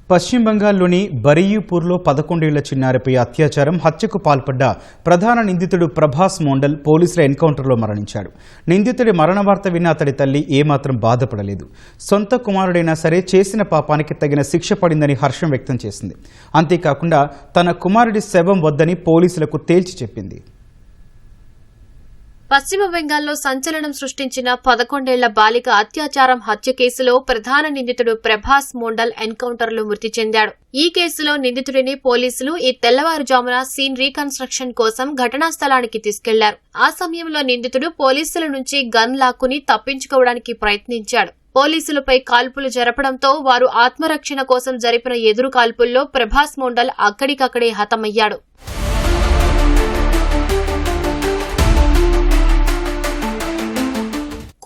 పశ్చిమ బంగాల్లోని బరియపూర్లో 11 ఏళ్ల చిన్నారిపై అత్యాచారం హత్యకు పాల్పడ్డ ప్రధాన నిందితుడు ప్రభాస్ మోండల్ పోలీసుల ఎన్కౌంటర్లో మరణించాడు. నిందితుడి మరణ వార్త విన్న అతడి తల్లి ఏమాత్రం బాధపడలేదు. సొంత కుమారుడైనా సరే చేసిన పాపానికి తగిన శిక్ష పడిందని హర్షం వ్యక్తం చేసింది. అంతేకాకుండా తన కుమారుడి శవం వద్దని పోలీసులకు తేల్చి చెప్పింది. పశ్చిమ బెంగాల్లో సంచలనం సృష్టించిన 11 ఏళ్ల బాలిక అత్యాచారం హత్య కేసులో ప్రధాన నిందితుడు ప్రభాస్ మోండల్ ఎన్కౌంటర్లో మృతి చెందాడు. ఈ కేసులో నిందితుడిని పోలీసులు ఈ తెల్లవారుజామున సీన్ రీకన్స్ట్రక్షన్ కోసం ఘటనా స్థలానికి తీసుకెళ్లారు. ఆ సమయంలో నిందితుడు పోలీసుల నుంచి గన్ లాక్కుని తప్పించుకోవడానికి ప్రయత్నించాడు. పోలీసులపై కాల్పులు జరపడంతో వారు ఆత్మరక్షణ కోసం జరిపిన ఎదురు కాల్పుల్లో ప్రభాస్ మోండల్ అక్కడికక్కడే హతమయ్యాడు.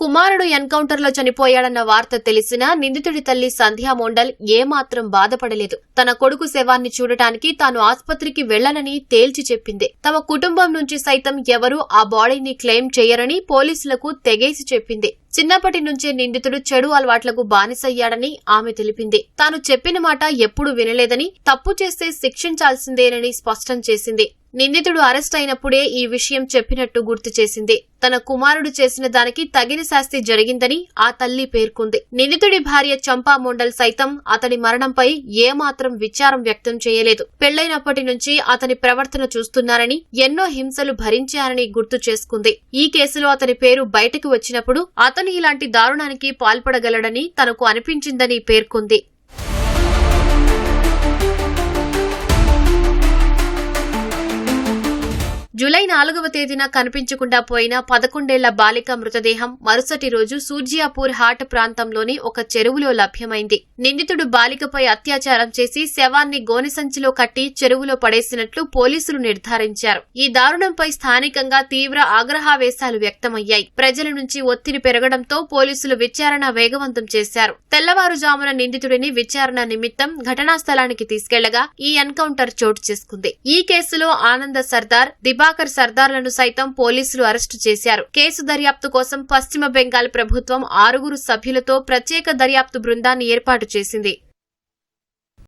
కుమారుడు ఎన్కౌంటర్లో చనిపోయాడన్న వార్త తెలిసినా నిందితుడి తల్లి సంధ్యా మోండల్ ఏమాత్రం బాధపడలేదు. తన కొడుకు శవాన్ని చూడటానికి తాను ఆస్పత్రికి వెళ్లనని తేల్చి చెప్పింది. తమ కుటుంబం నుంచి సైతం ఎవరూ ఆ బాడీని క్లెయిమ్ చేయరని పోలీసులకు తెగేసి చెప్పింది. చిన్నప్పటి నుంచే నిందితుడు చెడు అలవాట్లకు బానిసయ్యాడని ఆమె తెలిపింది. తాను చెప్పిన మాట ఎప్పుడూ వినలేదని, తప్పు చేస్తే శిక్షించాల్సిందేనని స్పష్టం చేసింది. నిందితుడు అరెస్ట్ అయినప్పుడే ఈ విషయం చెప్పినట్టు గుర్తు చేసింది. తన కుమారుడు చేసిన దానికి తగిన శాస్తి జరిగిందని ఆ తల్లి పేర్కొంది. నిందితుడి భార్య చంపా మోండల్ సైతం అతడి మరణంపై ఏమాత్రం విచారం వ్యక్తం చేయలేదు. పెళ్లైనప్పటి నుంచి అతని ప్రవర్తన చూస్తున్నారని, ఎన్నో హింసలు భరించారని గుర్తు చేసుకుంది. ఈ కేసులో అతని పేరు బయటకు వచ్చినప్పుడు అతను ఇలాంటి దారుణానికి పాల్పడగలడని తనకు అనిపించిందని పేర్కొంది. జూలై 4వ తేదీన కనిపించకుండా పోయిన 11 ఏళ్ల బాలిక మృతదేహం మరుసటి రోజు సూర్జియాపూర్ హాట్ ప్రాంతంలోని ఒక చెరువులో లభ్యమైంది. నిందితుడు బాలికపై అత్యాచారం చేసి శవాన్ని గోనెసంచిలో కట్టి చెరువులో పడేసినట్లు పోలీసులు నిర్ధారించారు. ఈ దారుణంపై స్థానికంగా తీవ్ర ఆగ్రహావేశాలు వ్యక్తమయ్యాయి. ప్రజల నుంచి ఒత్తిడి పెరగడంతో పోలీసులు విచారణ వేగవంతం చేశారు. తెల్లవారుజామున నిందితుడిని విచారణ నిమిత్తం ఘటనా స్థలానికి తీసుకెళ్లగా ఈ ఎన్కౌంటర్ చోటు చేసుకుంది. ఈ కేసులో ఆనంద సర్దార్, దిబాకర్ సర్దార్లను సైతం పోలీసులు అరెస్టు చేశారు. కేసు దర్యాప్తు కోసం పశ్చిమ బెంగాల్ ప్రభుత్వం 6 సభ్యులతో ప్రత్యేక దర్యాప్తు బృందాన్ని ఏర్పాటు చేసింది.